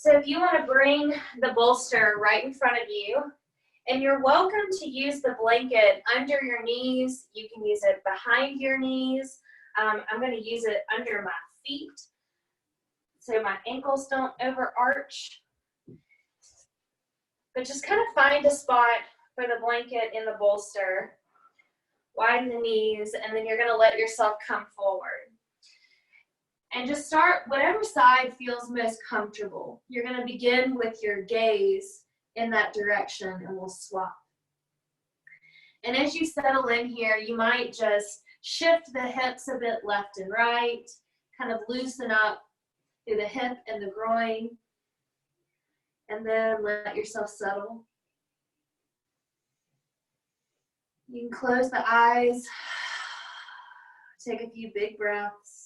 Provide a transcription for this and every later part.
So if you want to bring the bolster right in front of you, and you're welcome to use the blanket under your knees. You can use it behind your knees. I'm going to use it under my feet so my ankles don't overarch. But just kind of find a spot for the blanket in the bolster. Widen the knees, and then you're going to let yourself come forward. And just start whatever side feels most comfortable. You're going to begin with your gaze in that direction, and we'll swap. And as you settle in here, you might just shift the hips a bit left and right, kind of loosen up through the hip and the groin, and then let yourself settle. You can close the eyes, take a few big breaths.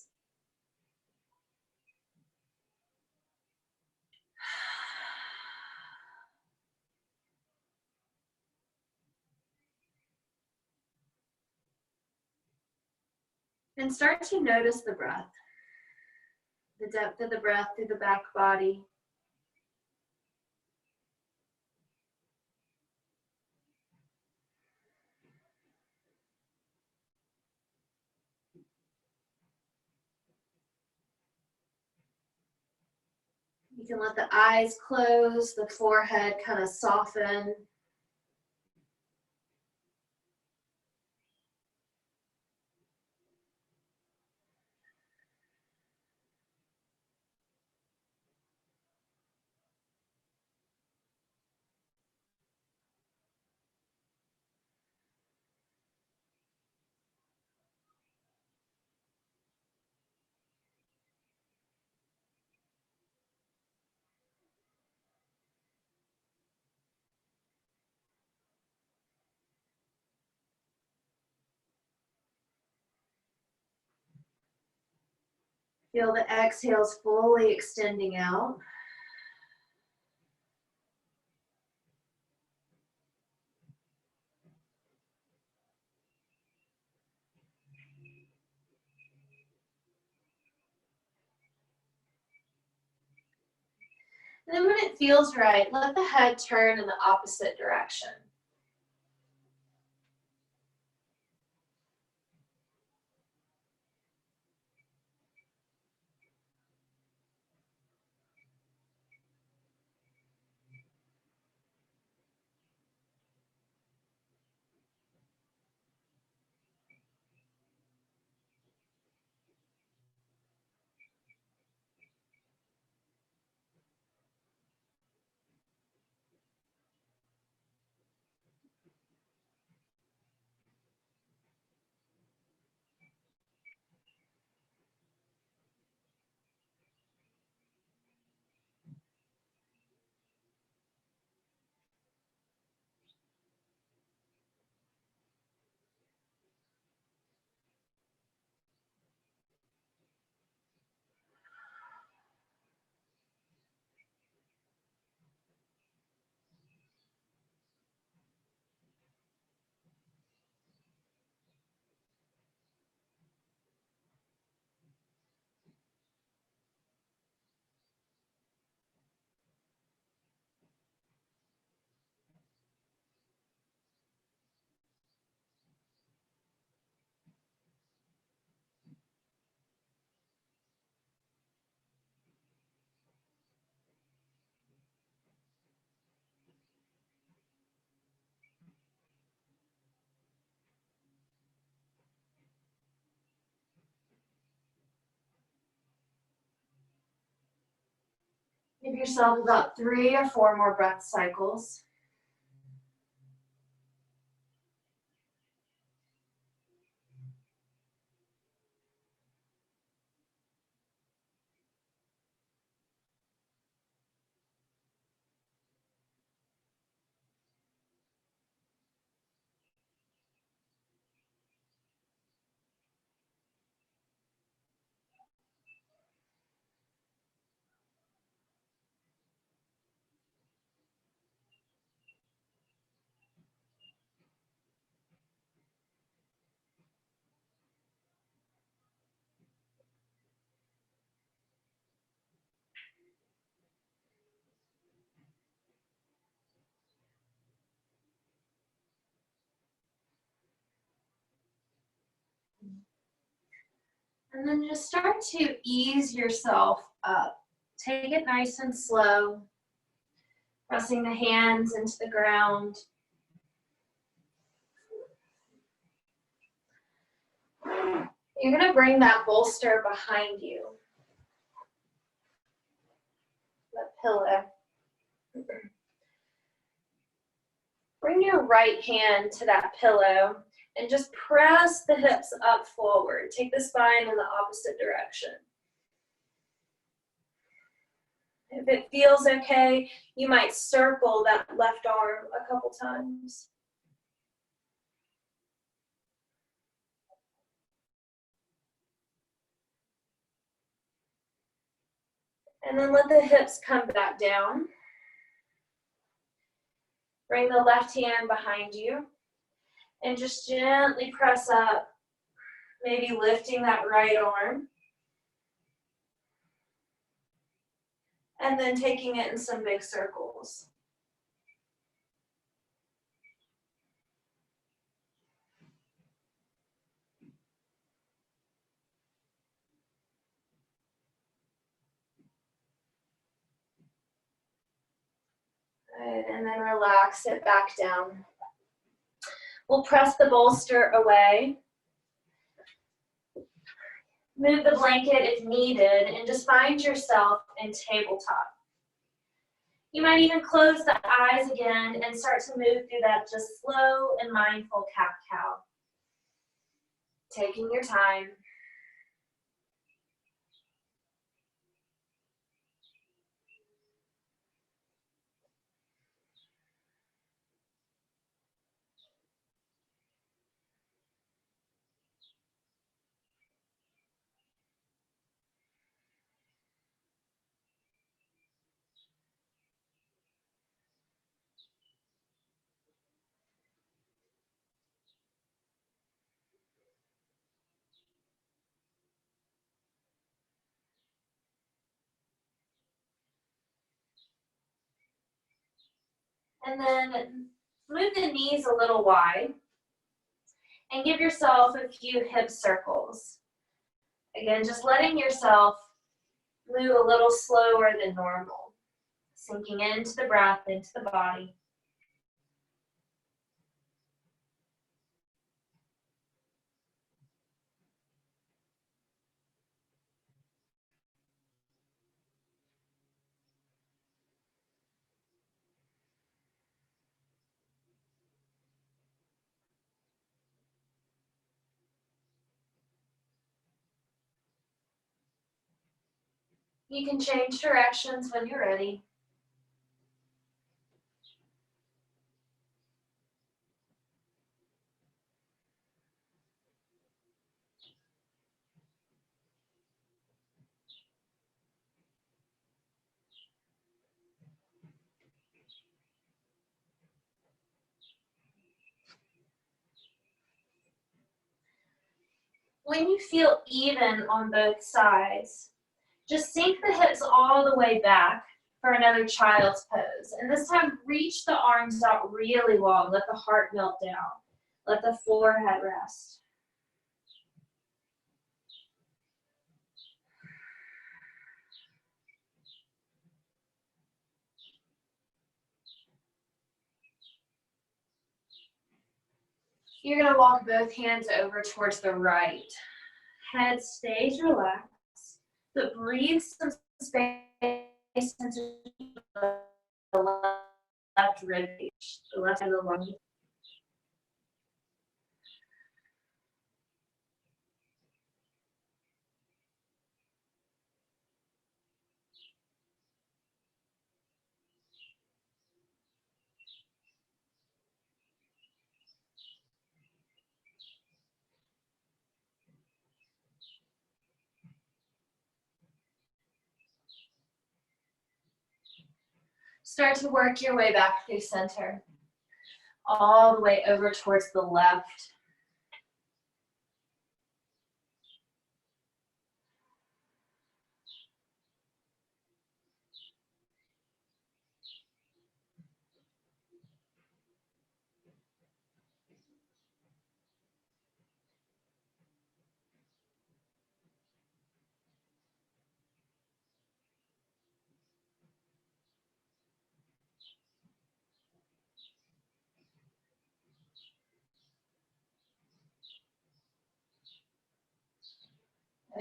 And start to notice the breath, the depth of the breath through the back body. You can let the eyes close, the forehead kind of soften. Feel the exhales fully extending out. And then when it feels right, let the head turn in the opposite direction. Give yourself about 3 or 4 more breath cycles. And then just start to ease yourself up. Take it nice and slow, pressing the hands into the ground. You're going to bring that bolster behind you, that pillow. Bring your right hand to that pillow and just press the hips up forward. Take the spine in the opposite direction. If it feels okay, you might circle that left arm a couple times. And then let the hips come back down. Bring the left hand behind you and just gently press up, maybe lifting that right arm. And then taking it in some big circles. Good, and then relax it back down. We'll press the bolster away. Move the blanket if needed, and just find yourself in tabletop. You might even close the eyes again and start to move through that just slow and mindful cat-cow. Taking your time. And then move the knees a little wide and give yourself a few hip circles. Again, just letting yourself move a little slower than normal, sinking into the breath, into the body. You can change directions when you're ready. When you feel even on both sides, just sink the hips all the way back for another child's pose. And this time, reach the arms out really long. Let the heart melt down. Let the forehead rest. You're going to walk both hands over towards the right. Head stays relaxed, but breathe some space into the left rib cage, the left side of the lung. Start to work your way back through center, all the way over towards the left.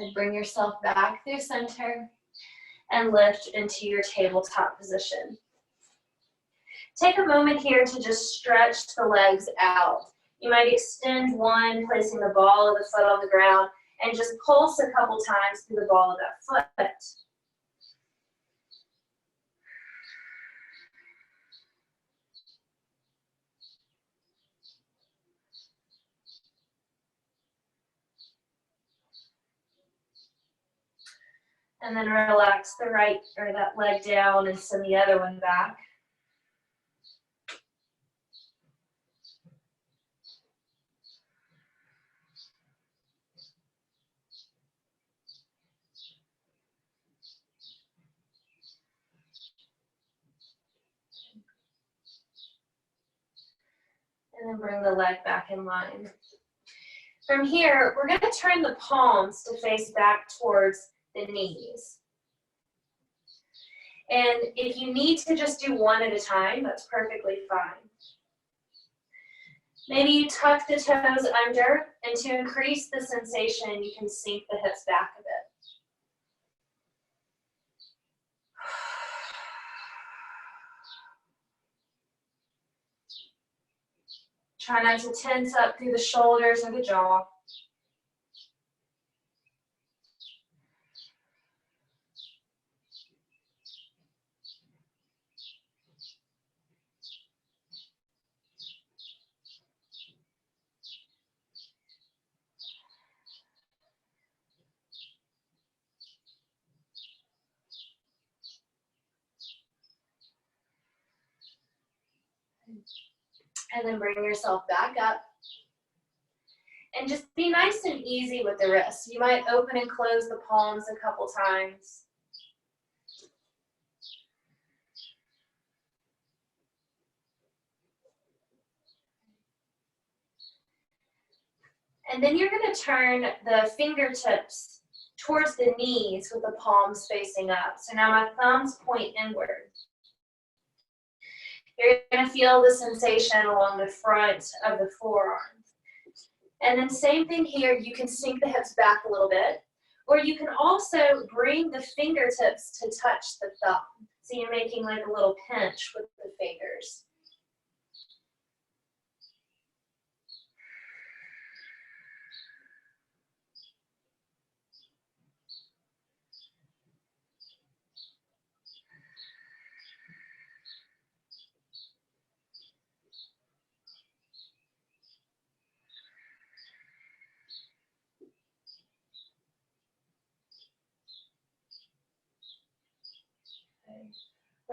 And bring yourself back through center and lift into your tabletop position. Take a moment here to just stretch the legs out. You might extend one, placing the ball of the foot on the ground, and just pulse a couple times through the ball of that foot. And then relax the right or that leg down and send the other one back. And then bring the leg back in line. From here, we're going to turn the palms to face back towards the knees. And if you need to just do one at a time, that's perfectly fine. Maybe you tuck the toes under, and to increase the sensation, you can sink the hips back a bit. Try not to tense up through the shoulders or the jaw. And then bring yourself back up. And just be nice and easy with the wrists. You might open and close the palms a couple times. And then you're going to turn the fingertips towards the knees with the palms facing up. So now my thumbs point inward. You're going to feel the sensation along the front of the forearm. And then same thing here, you can sink the hips back a little bit, or you can also bring the fingertips to touch the thumb. So you're making like a little pinch with the fingers.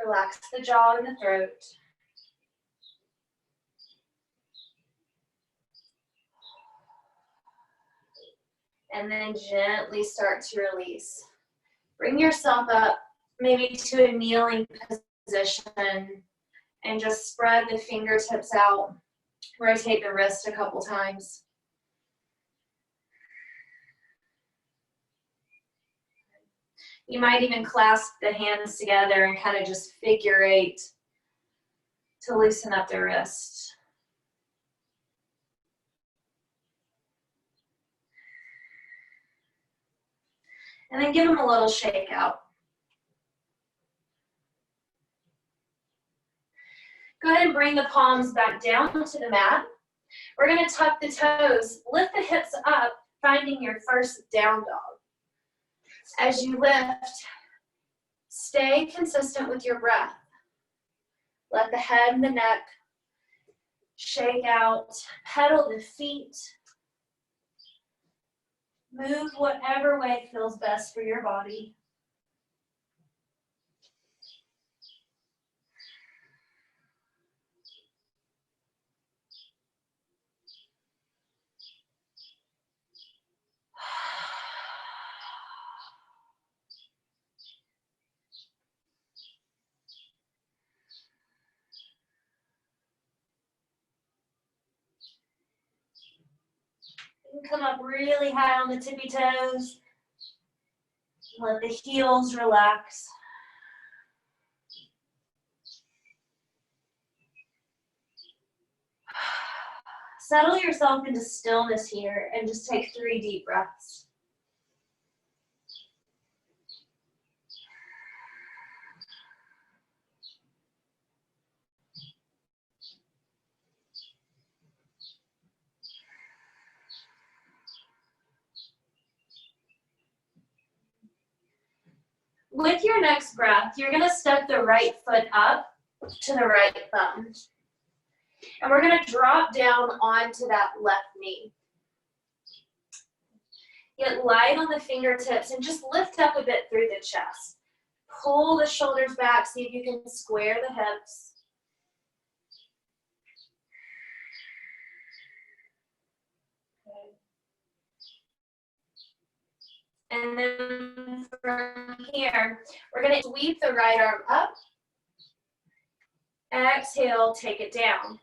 Relax the jaw and the throat. And then gently start to release. Bring yourself up maybe to a kneeling position and just spread the fingertips out. Rotate the wrist a couple times. You might even clasp the hands together and kind of just figure eight to loosen up the wrist. And then give them a little shake out. Go ahead and bring the palms back down to the mat. We're going to tuck the toes, lift the hips up, finding your first down dog. As you lift, stay consistent with your breath. Let the head and the neck shake out, pedal the feet. Move whatever way feels best for your body. You can come up really high on the tippy toes. Let the heels relax. Settle yourself into stillness here and just take 3 deep breaths. With your next breath, you're gonna step the right foot up to the right thumb. And we're gonna drop down onto that left knee. Get light on the fingertips and just lift up a bit through the chest. Pull the shoulders back, see if you can square the hips. And then from here, we're gonna sweep the right arm up. Exhale, take it down.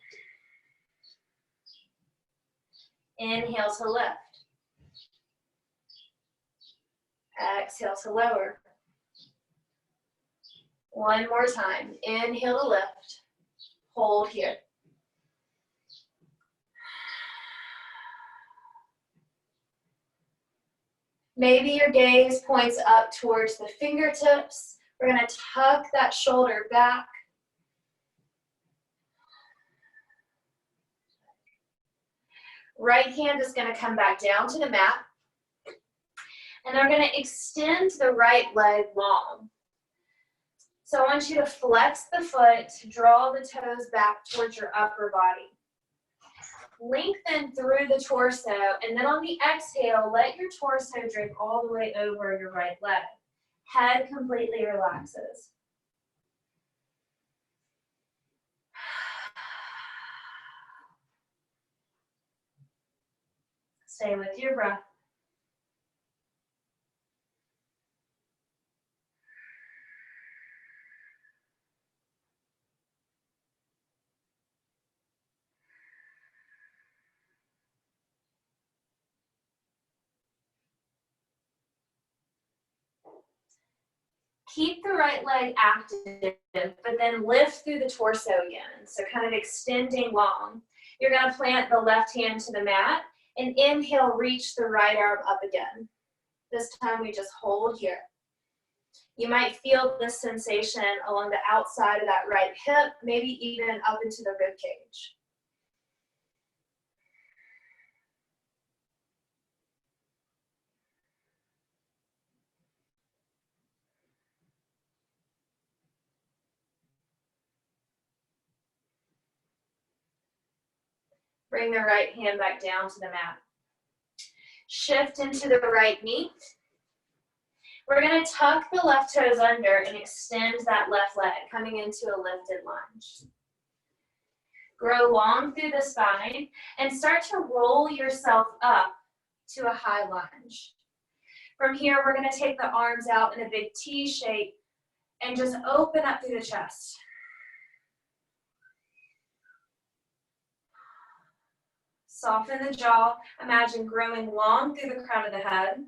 Inhale to lift. Exhale to lower. One more time. Inhale to lift. Hold here. Maybe your gaze points up towards the fingertips. We're going to tuck that shoulder back. Right hand is going to come back down to the mat. And I'm going to extend the right leg long. So I want you to flex the foot, draw the toes back towards your upper body. Lengthen through the torso, and then on the exhale, let your torso drape all the way over your right leg. Head completely relaxes. Stay with your breath. Keep the right leg active, but then lift through the torso again. So kind of extending long. You're going to plant the left hand to the mat and inhale, reach the right arm up again. This time we just hold here. You might feel this sensation along the outside of that right hip, maybe even up into the rib cage. Bring the right hand back down to the mat. Shift into the right knee. We're going to tuck the left toes under and extend that left leg, coming into a lifted lunge. Grow long through the spine and start to roll yourself up to a high lunge. From here, we're going to take the arms out in a big T shape and just open up through the chest. Soften the jaw. Imagine growing long through the crown of the head.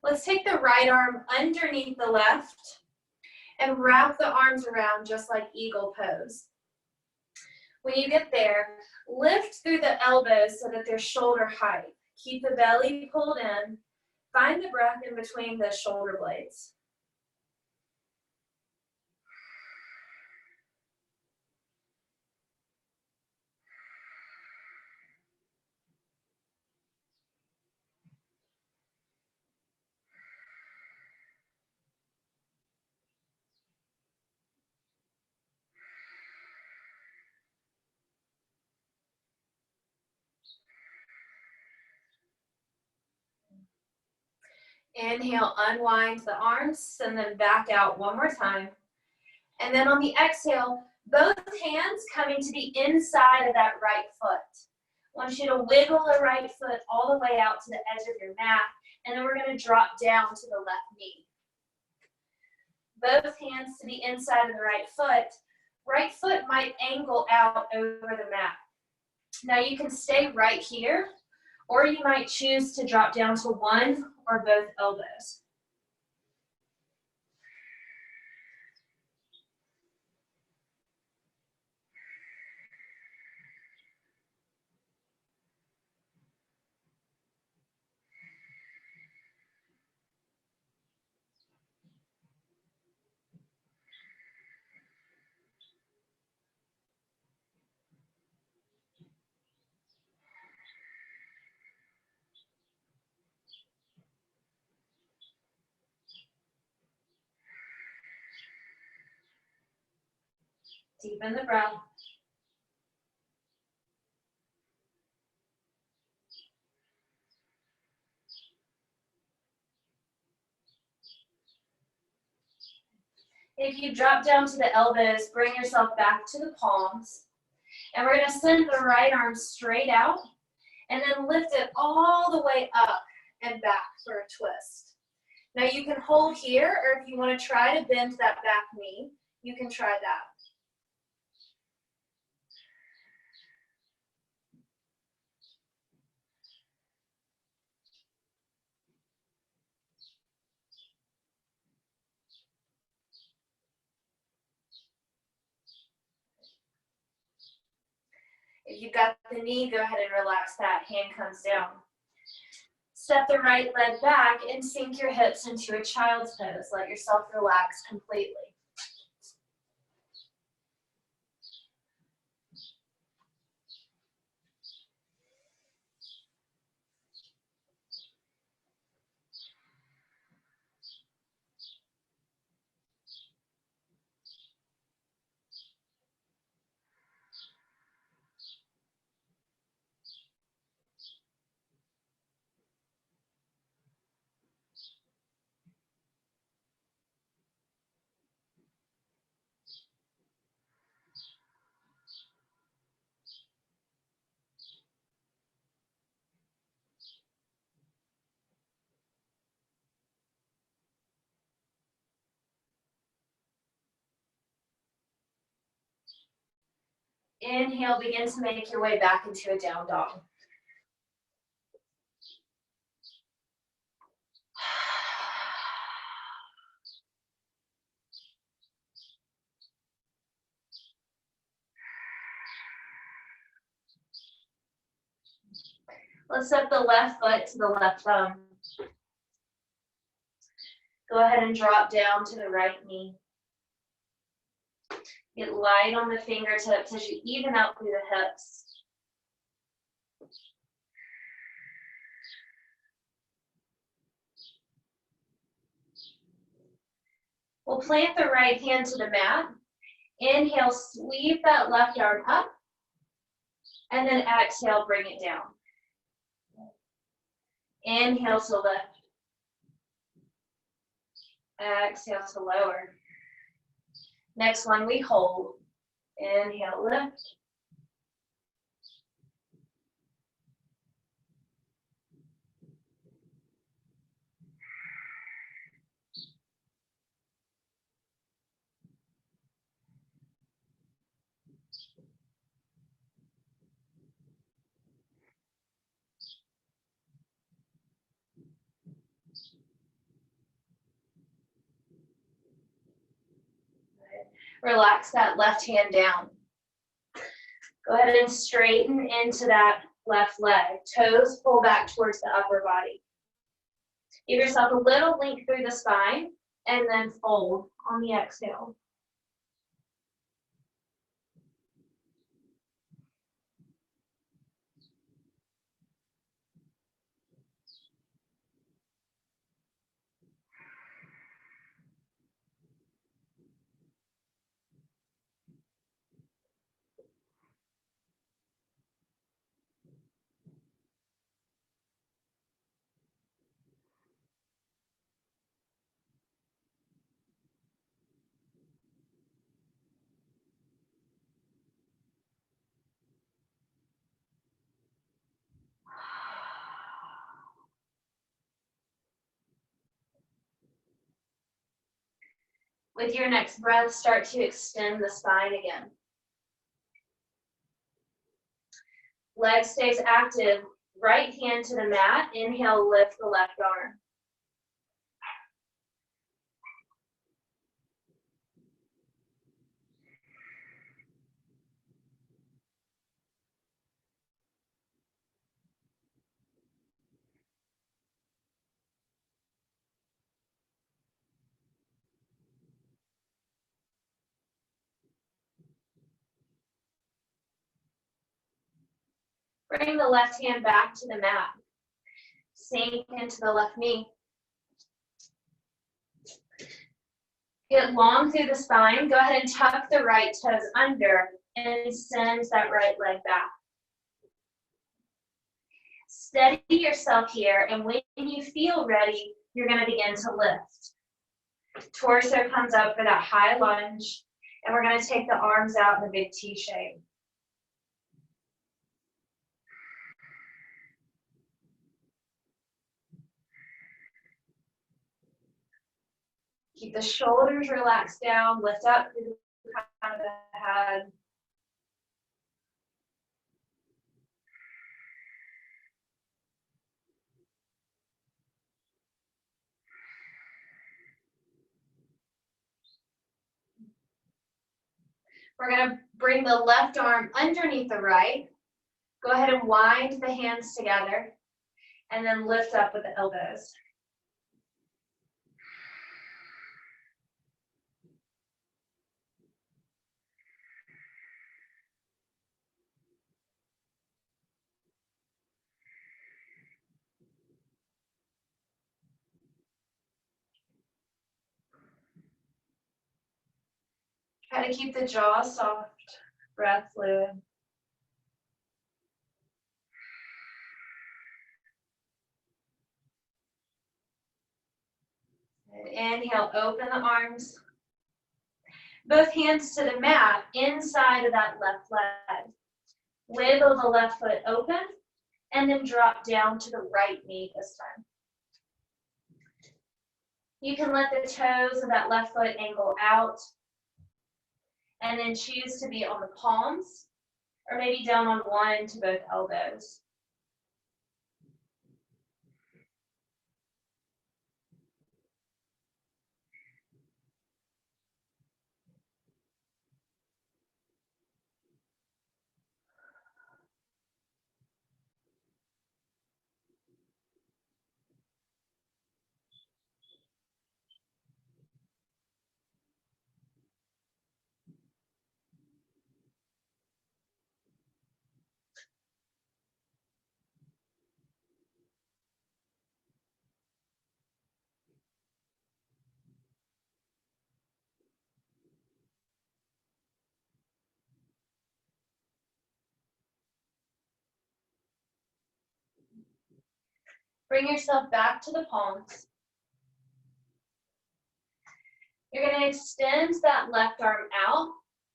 Let's take the right arm underneath the left and wrap the arms around just like eagle pose. When you get there, lift through the elbows so that they're shoulder height. Keep the belly pulled in. Find the breath in between the shoulder blades. Inhale, unwind the arms, send them back out one more time. And then on the exhale, both hands coming to the inside of that right foot. I want you to wiggle the right foot all the way out to the edge of your mat, and then we're going to drop down to the left knee. Both hands to the inside of the right foot. Right foot might angle out over the mat. Now you can stay right here, or you might choose to drop down to one or both elbows. Deepen the breath. If you drop down to the elbows, bring yourself back to the palms. And we're going to send the right arm straight out and then lift it all the way up and back for a twist. Now you can hold here, or if you want to try to bend that back knee, you can try that. If you've got the knee, go ahead and relax that. Hand comes down. Step the right leg back and sink your hips into a child's pose. Let yourself relax completely. Inhale, begin to make your way back into a down dog. Let's set the left foot to the left thumb. Go ahead and drop down to the right knee. Get light on the fingertips as you even out through the hips. We'll plant the right hand to the mat. Inhale, sweep that left arm up. And then exhale, bring it down. Inhale to lift. Exhale to lower. Next one, we hold. Inhale, lift. Relax that left hand down. Go ahead and straighten into that left leg. Toes pull back towards the upper body. Give yourself a little length through the spine and then fold on the exhale. With your next breath, start to extend the spine again. Leg stays active. Right hand to the mat. Inhale, lift the left arm. Bring the left hand back to the mat. Sink into the left knee. Get long through the spine. Go ahead and tuck the right toes under and send that right leg back. Steady yourself here, and when you feel ready, you're going to begin to lift. Torso comes up for that high lunge, and we're going to take the arms out in a big T shape. Keep the shoulders relaxed down, lift up through the crown of the head. We're going to bring the left arm underneath the right. Go ahead and wind the hands together, and then lift up with the elbows. Try to keep the jaw soft, breath fluid. And inhale, open the arms. Both hands to the mat, inside of that left leg. Wiggle the left foot open, and then drop down to the right knee this time. You can let the toes of that left foot angle out, and then choose to be on the palms, or maybe down on one to both elbows. Bring yourself back to the palms. You're going to extend that left arm out,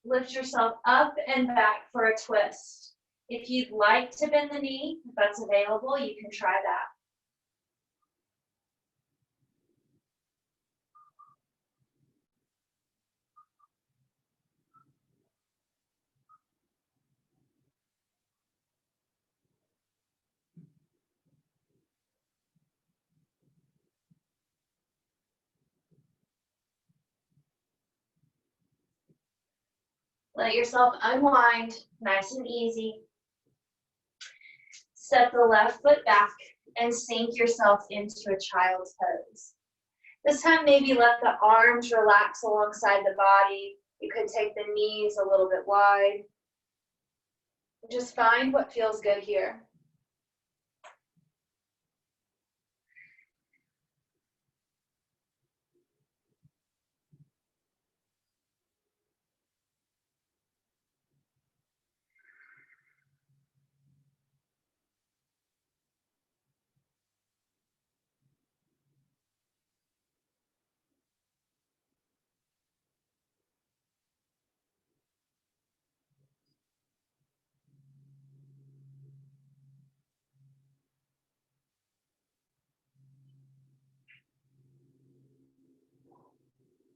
lift yourself up and back for a twist. If you'd like to bend the knee, if that's available, you can try that. Let yourself unwind, nice and easy. Step the left foot back and sink yourself into a child's pose. This time, maybe let the arms relax alongside the body. You could take the knees a little bit wide. Just find what feels good here.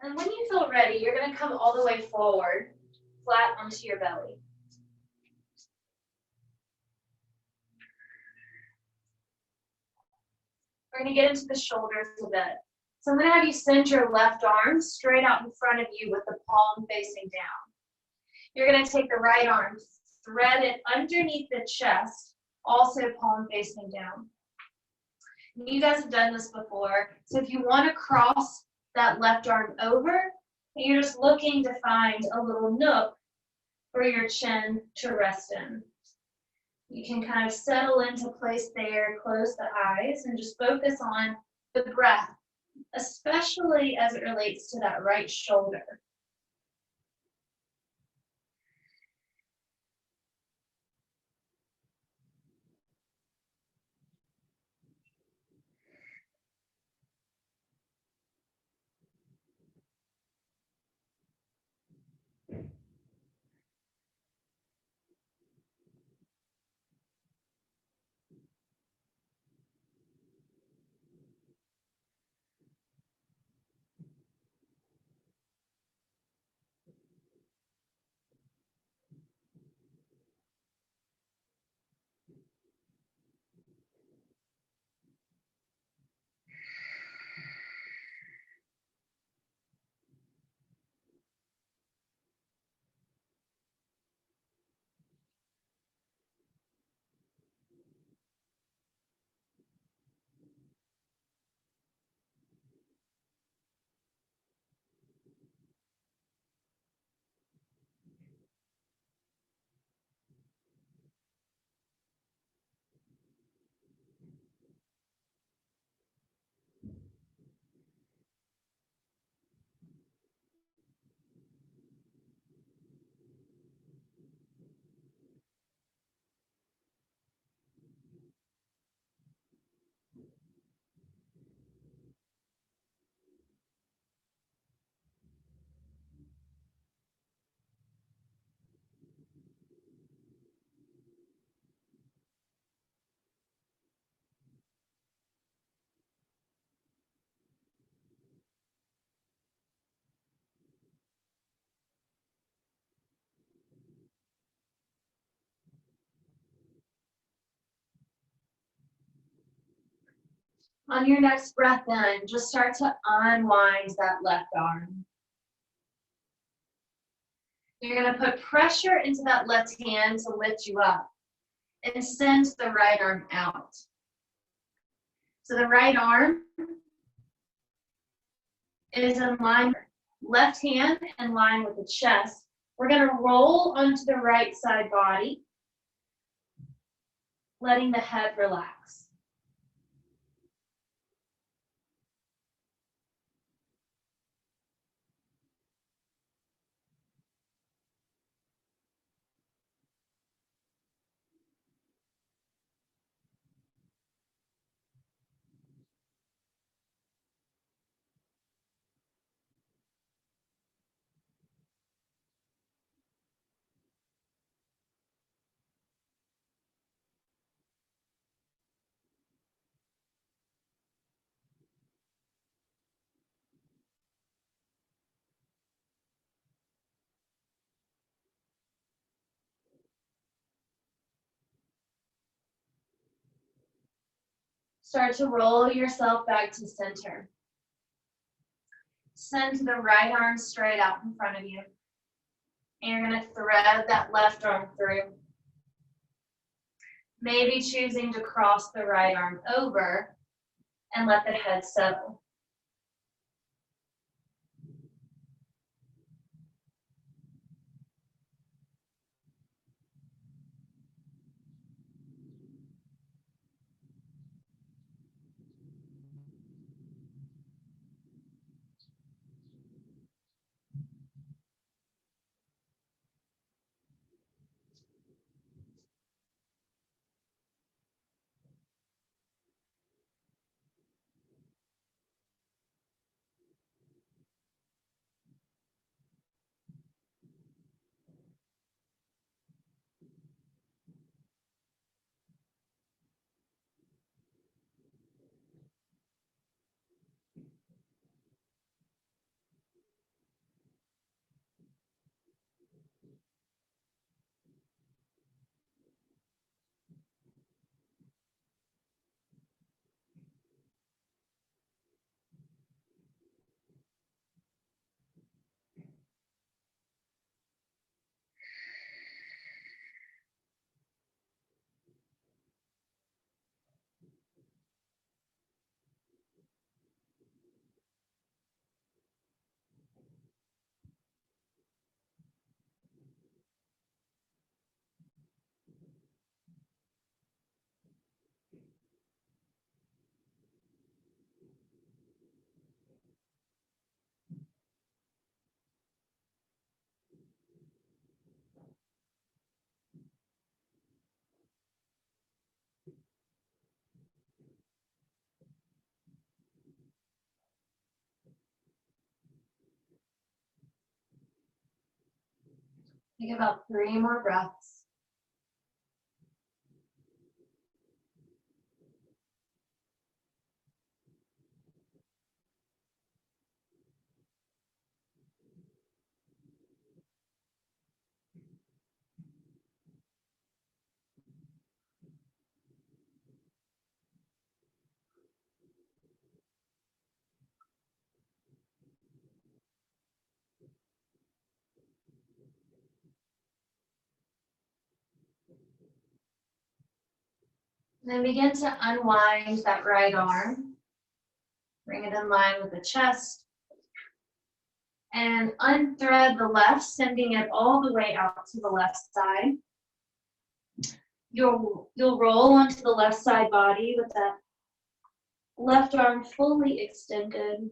And when you feel ready, you're going to come all the way forward, flat onto your belly. We're going to get into the shoulders a bit. So I'm going to have you send your left arm straight out in front of you with the palm facing down. You're going to take the right arm, thread it underneath the chest, also palm facing down. You guys have done this before, so if you want to cross that left arm over, you're just looking to find a little nook for your chin to rest in. You can kind of settle into place there, close the eyes, and just focus on the breath especially as it relates to that right shoulder. On your next breath in, just start to unwind that left arm. You're going to put pressure into that left hand to lift you up and send the right arm out. So the right arm is in line, left hand in line with the chest. We're going to roll onto the right side body, letting the head relax. Start to roll yourself back to center. Send the right arm straight out in front of you. And you're going to thread that left arm through. Maybe choosing to cross the right arm over and let the head settle. Take about 3 more breaths. Then begin to unwind that right arm. Bring it in line with the chest. And unthread the left, sending it all the way out to the left side. You'll roll onto the left side body with that left arm fully extended.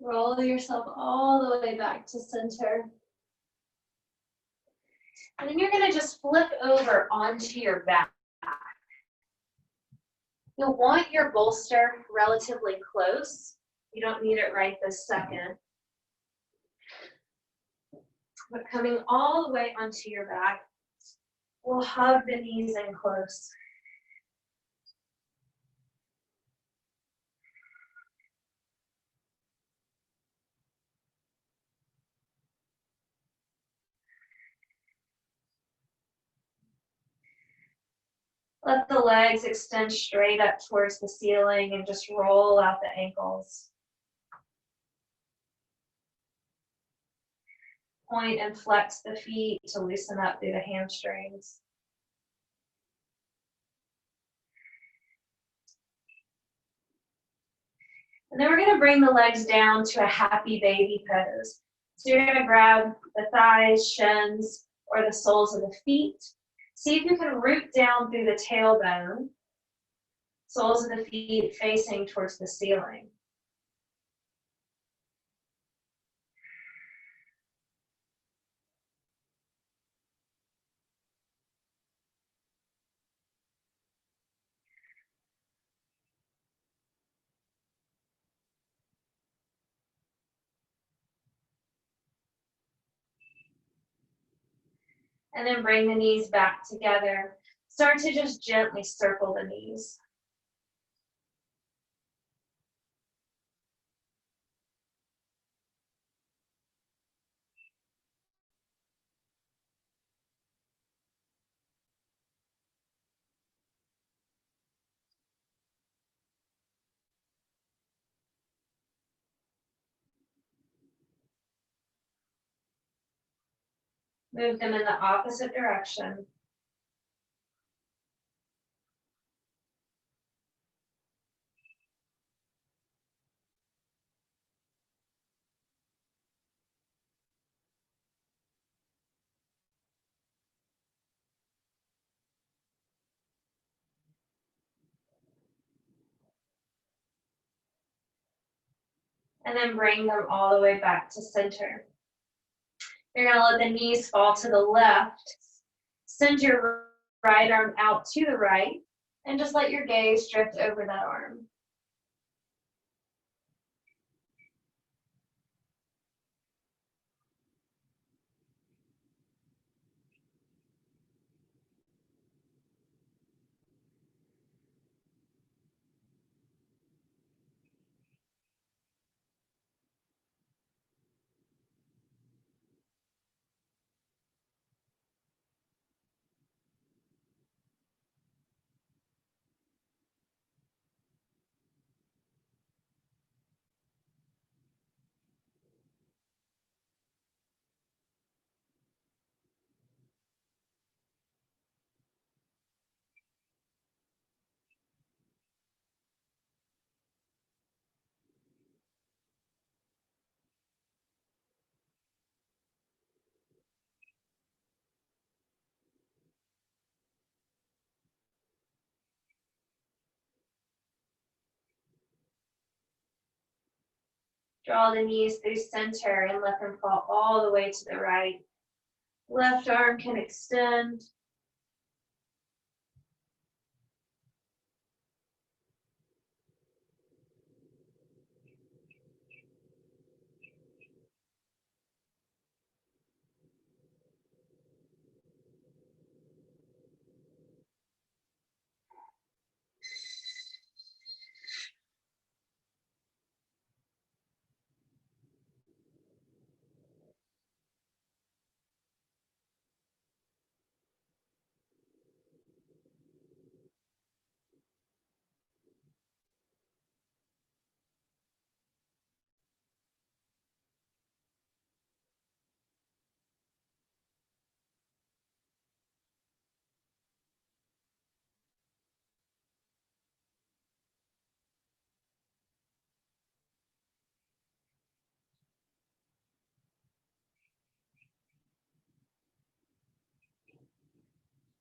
Roll yourself all the way back to center. And then you're going to just flip over onto your back. You'll want your bolster relatively close. You don't need it right this second. But coming all the way onto your back, we'll hug the knees in close. Let the legs extend straight up towards the ceiling and just roll out the ankles. Point and flex the feet to loosen up through the hamstrings. And then we're going to bring the legs down to a happy baby pose. So you're going to grab the thighs, shins, or the soles of the feet. See if you can root down through the tailbone, soles of the feet facing towards the ceiling. And then bring the knees back together. Start to just gently circle the knees. Move them in the opposite direction. And then bring them all the way back to center. You're going to let the knees fall to the left. Send your right arm out to the right, and just let your gaze drift over that arm. Draw the knees through center and let them fall all the way to the right. Left arm can extend.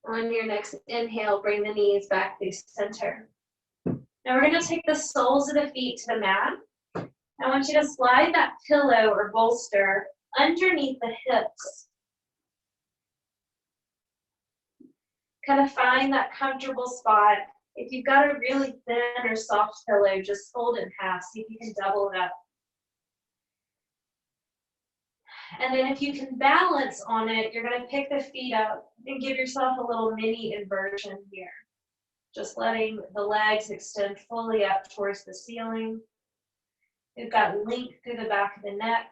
On your next inhale, bring the knees back through center. Now we're going to take the soles of the feet to the mat. I want you to slide that pillow or bolster underneath the hips. Kind of find that comfortable spot. If you've got a really thin or soft pillow, just fold it in half. See if you can double it up. And then if you can balance on it, you're going to pick the feet up and give yourself a little mini inversion here. Just letting the legs extend fully up towards the ceiling. We've got length through the back of the neck.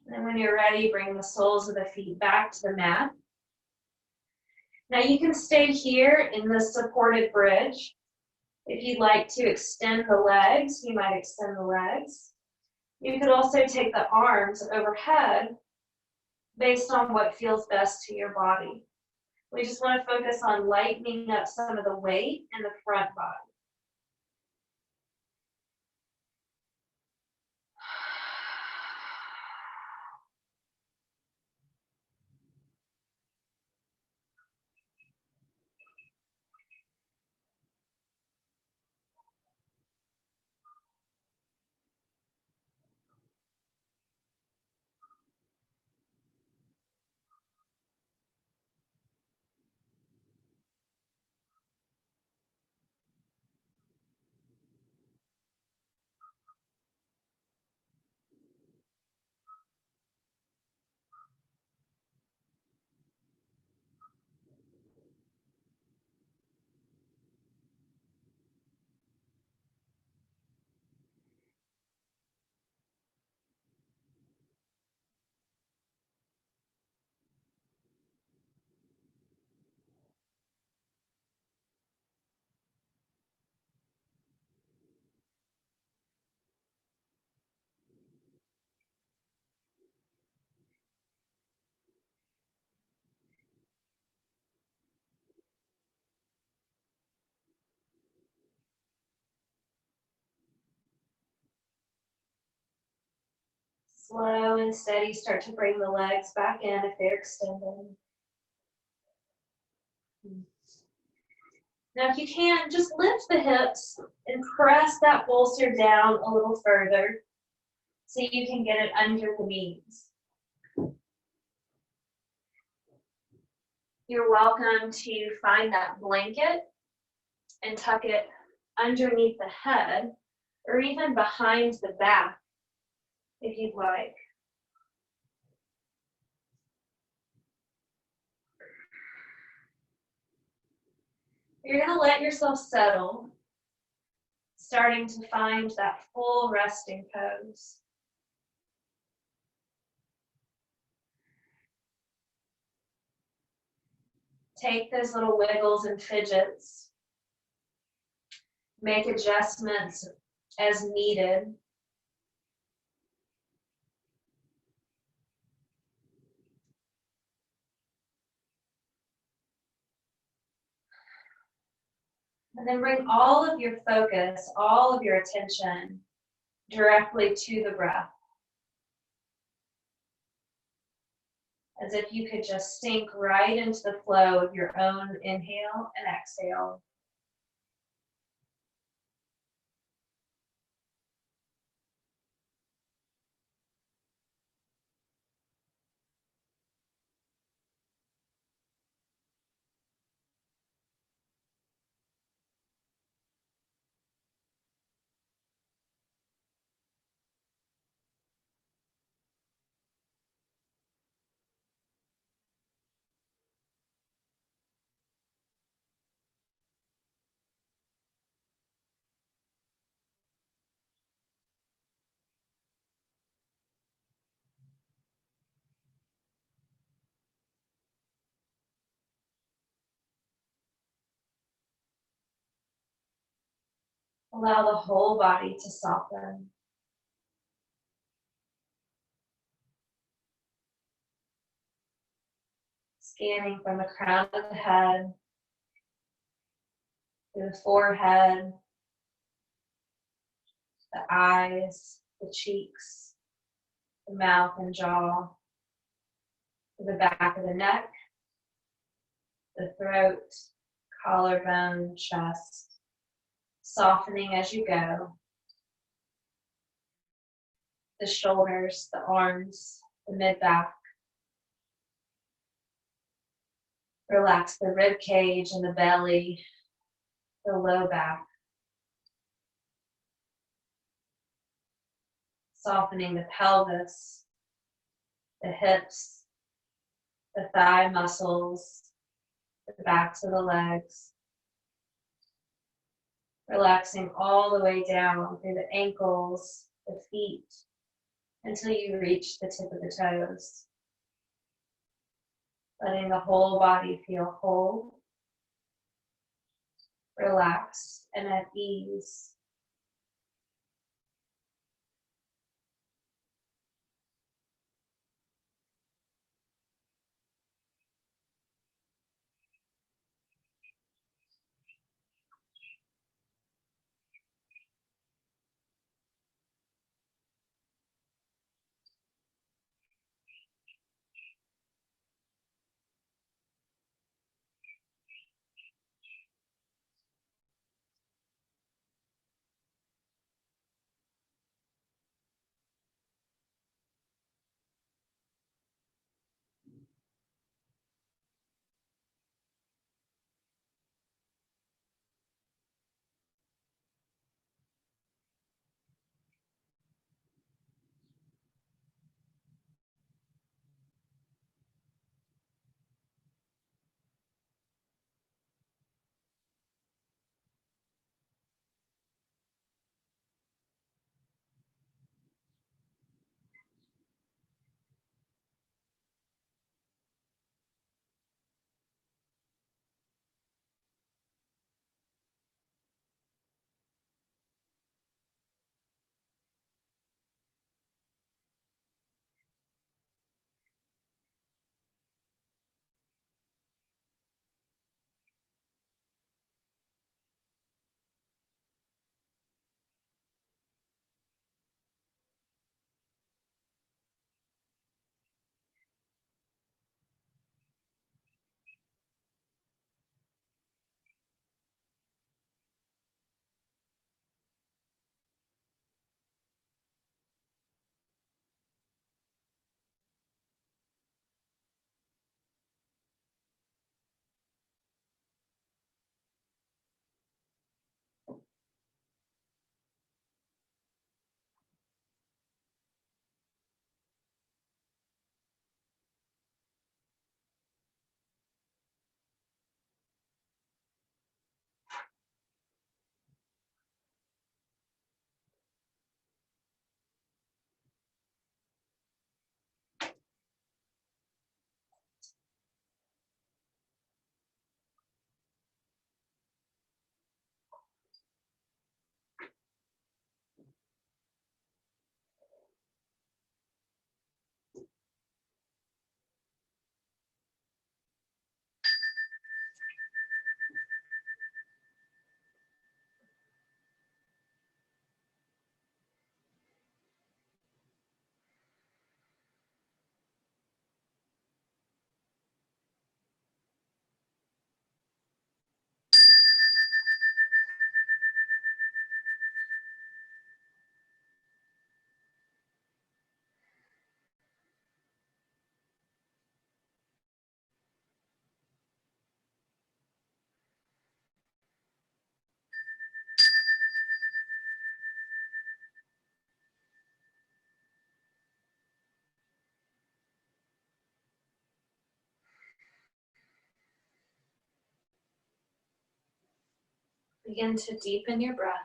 And when you're ready, bring the soles of the feet back to the mat. Now you can stay here in the supported bridge. If you'd like to extend the legs, you might extend the legs. You could also take the arms overhead based on what feels best to your body. We just want to focus on lightening up some of the weight in the front body. Slow and steady, start to bring the legs back in if they're extended. Now if you can, just lift the hips and press that bolster down a little further so you can get it under the knees. You're welcome to find that blanket and tuck it underneath the head or even behind the back if you'd like. You're going to let yourself settle, starting to find that full resting pose. Take those little wiggles and fidgets. Make adjustments as needed. And then bring all of your focus, all of your attention directly to the breath. As if you could just sink right into the flow of your own inhale and exhale. Allow the whole body to soften. Scanning from the crown of the head to the forehead, the eyes, the cheeks, the mouth and jaw, to the back of the neck, the throat, collarbone, chest, softening as you go. The shoulders, the arms, the mid-back. Relax the rib cage and the belly, the low back. Softening the pelvis, the hips, the thigh muscles, the backs of the legs. Relaxing all the way down through the ankles, the feet, until you reach the tip of the toes. Letting the whole body feel whole, relaxed, and at ease. Begin to deepen your breath.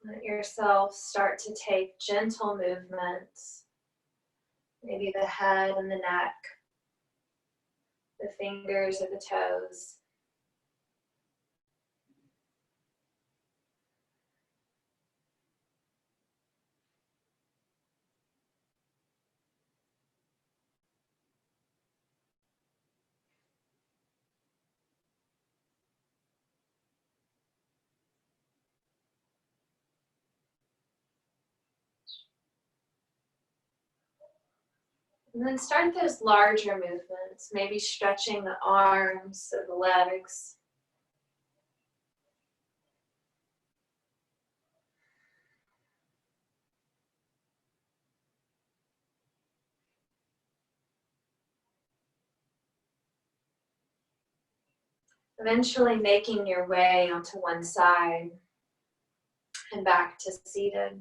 Let yourself start to take gentle movements. Maybe the head and the neck, the fingers or the toes. And then start those larger movements, maybe stretching the arms or the legs. Eventually making your way onto one side and back to seated.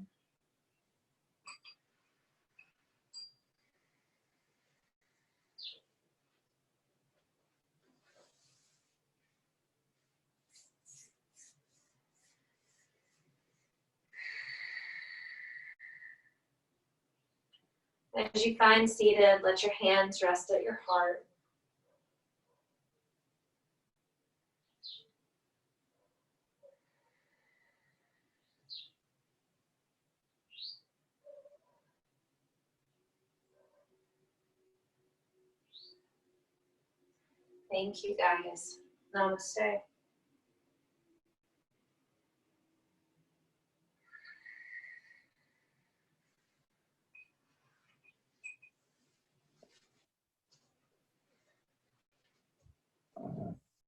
As you find seated, let your hands rest at your heart. Thank you, guys. Namaste.